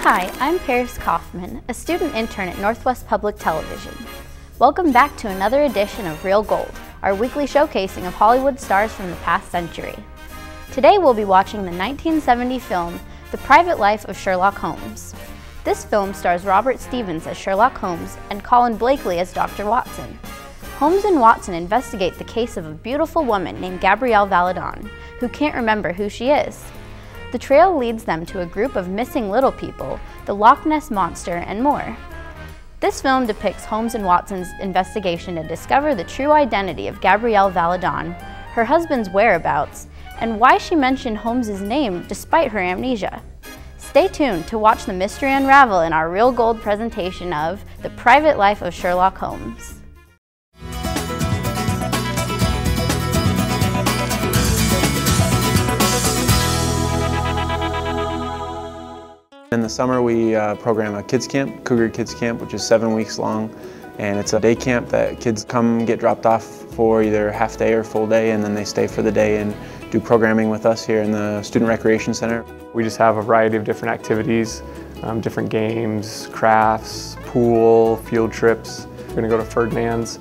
Hi, I'm Paris Caufman, a student intern at Northwest Public Television. Welcome back to another edition of Real Gold, our weekly showcasing of Hollywood stars from the past century. Today we'll be watching the 1970 film, The Private Life of Sherlock Holmes. This film stars Robert Stevens as Sherlock Holmes and Colin Blakely as Dr. Watson. Holmes and Watson investigate the case of a beautiful woman named Gabrielle Valadon, who can't remember who she is. The trail leads them to a group of missing little people, the Loch Ness Monster, and more. This film depicts Holmes and Watson's investigation to discover the true identity of Gabrielle Valadon, her husband's whereabouts, and why she mentioned Holmes's name despite her amnesia. Stay tuned to watch the mystery unravel in our Real Gold presentation of The Private Life of Sherlock Holmes. In the summer we program a kids camp, Cougar Kids Camp, which is 7 weeks long, and it's a day camp that kids come get dropped off for either half day or full day, and then they stay for the day and do programming with us here in the Student Recreation Center. We just have a variety of different activities, different games, crafts, pool, field trips. We're going to go to Ferdinand's.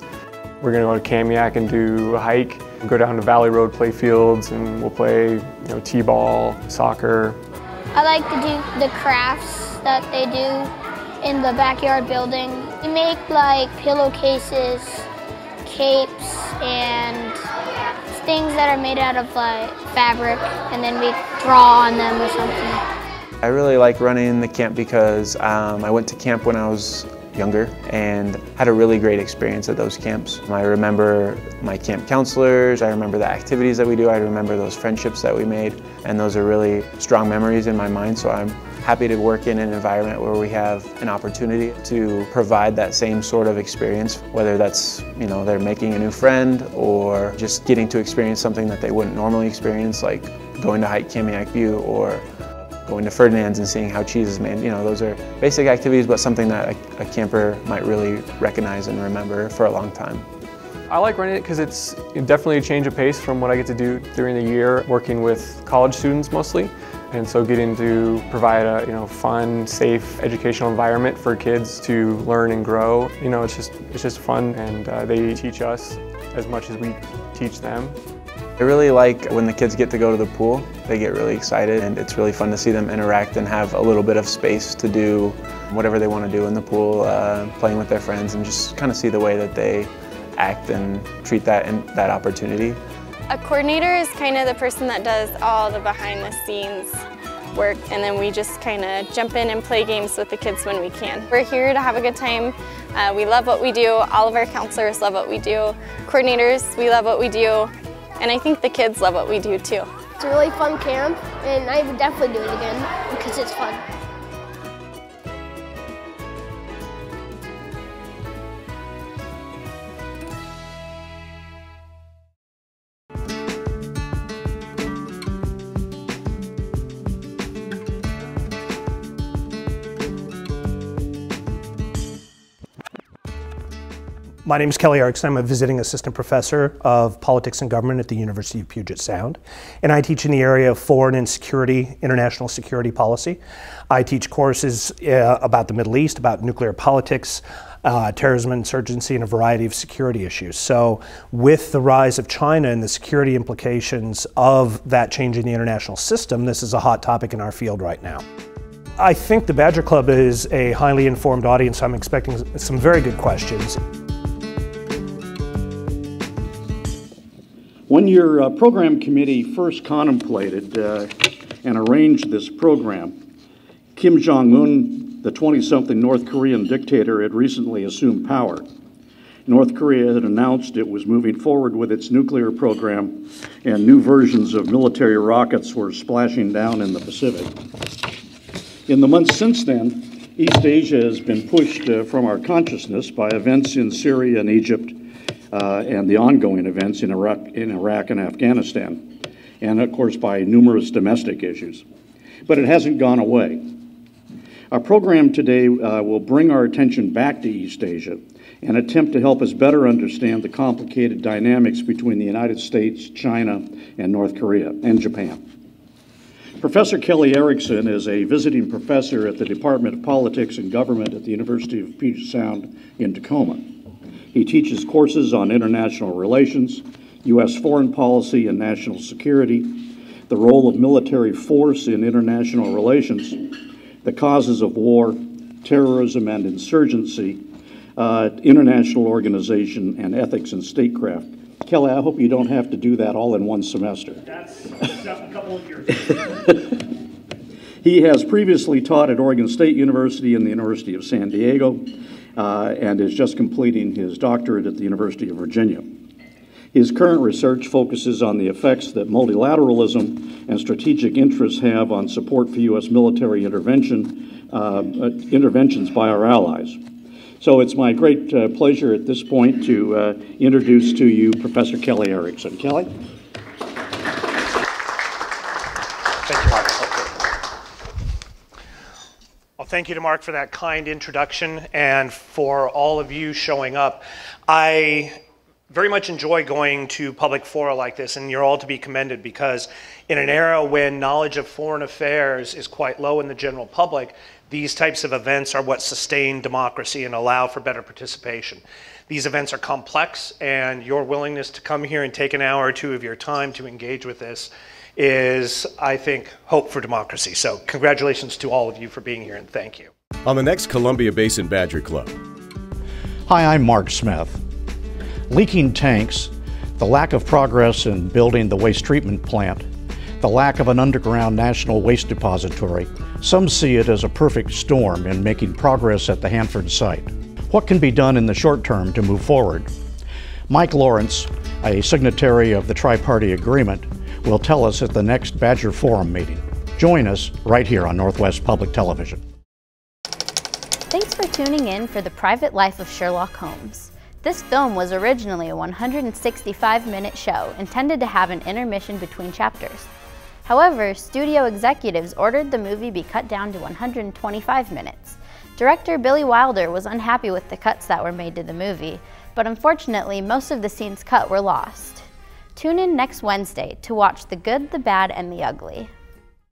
We're going to go to Kamiak and do a hike. We'll go down to Valley Road play fields and we'll play t-ball, soccer. I like to do the crafts that they do in the backyard building. We make like pillowcases, capes, and things that are made out of like fabric, and then we draw on them or something. I really like running the camp because I went to camp when I was younger and had a really great experience at those camps. I remember my camp counselors, I remember the activities that we do, I remember those friendships that we made, and those are really strong memories in my mind, so I'm happy to work in an environment where we have an opportunity to provide that same sort of experience, whether that's, they're making a new friend or just getting to experience something that they wouldn't normally experience, like going to hike Kamiak View or going to Ferdinand's and seeing how cheese is made. Those are basic activities, but something that a camper might really recognize and remember for a long time. I like running it because it's definitely a change of pace from what I get to do during the year, working with college students mostly. And so getting to provide a fun, safe, educational environment for kids to learn and grow. It's just fun, and they teach us as much as we teach them. I really like when the kids get to go to the pool. They get really excited, and it's really fun to see them interact and have a little bit of space to do whatever they want to do in the pool, playing with their friends, and just kind of see the way that they act and treat that opportunity. A coordinator is kind of the person that does all the behind the scenes work, and then we just kind of jump in and play games with the kids when we can. We're here to have a good time. We love what we do. All of our counselors love what we do. Coordinators, we love what we do. And I think the kids love what we do too. It's a really fun camp, and I would definitely do it again because it's fun. My name is Kelly Arks. I'm a visiting assistant professor of politics and government at the University of Puget Sound. And I teach in the area of foreign and security, international security policy. I teach courses about the Middle East, about nuclear politics, terrorism, insurgency, and a variety of security issues. So with the rise of China and the security implications of that change in the international system, this is a hot topic in our field right now. I think the Badger Club is a highly informed audience, so I'm expecting some very good questions. When your program committee first contemplated and arranged this program, Kim Jong-un, the 20-something North Korean dictator, had recently assumed power. North Korea had announced it was moving forward with its nuclear program, and new versions of military rockets were splashing down in the Pacific. In the months since then, East Asia has been pushed from our consciousness by events in Syria and Egypt, and the ongoing events in Iraq and Afghanistan, and of course by numerous domestic issues. But it hasn't gone away. Our program today will bring our attention back to East Asia and attempt to help us better understand the complicated dynamics between the United States, China, and North Korea, and Japan. Professor Kelly Erickson is a visiting professor at the Department of Politics and Government at the University of Puget Sound in Tacoma. He teaches courses on international relations, U.S. foreign policy and national security, the role of military force in international relations, the causes of war, terrorism and insurgency, international organization, and ethics in statecraft. Kelly, I hope you don't have to do that all in one semester. That's a couple of years. He has previously taught at Oregon State University and the University of San Diego, and is just completing his doctorate at the University of Virginia. His current research focuses on the effects that multilateralism and strategic interests have on support for U.S. military interventions by our allies. So it's my great pleasure at this point to introduce to you Professor Kelly Erickson. Kelly? Thank you, Mark. Well, thank you to Mark for that kind introduction and for all of you showing up. I very much enjoy going to public fora like this, and you're all to be commended, because in an era when knowledge of foreign affairs is quite low in the general public, these types of events are what sustain democracy and allow for better participation. These events are complex, and your willingness to come here and take an hour or two of your time to engage with this is, I think, hope for democracy. So congratulations to all of you for being here, and thank you. On the next Columbia Basin Badger Club. Hi, I'm Mark Smith. Leaking tanks, the lack of progress in building the waste treatment plant, the lack of an underground national waste depository, some see it as a perfect storm in making progress at the Hanford site. What can be done in the short term to move forward? Mike Lawrence, a signatory of the Tri-Party Agreement, will tell us at the next Badger Forum meeting. Join us right here on Northwest Public Television. Thanks for tuning in for The Private Life of Sherlock Holmes. This film was originally a 165-minute show intended to have an intermission between chapters. However, studio executives ordered the movie be cut down to 125 minutes. Director Billy Wilder was unhappy with the cuts that were made to the movie, but unfortunately most of the scenes cut were lost. Tune in next Wednesday to watch The Good, the Bad, and the Ugly.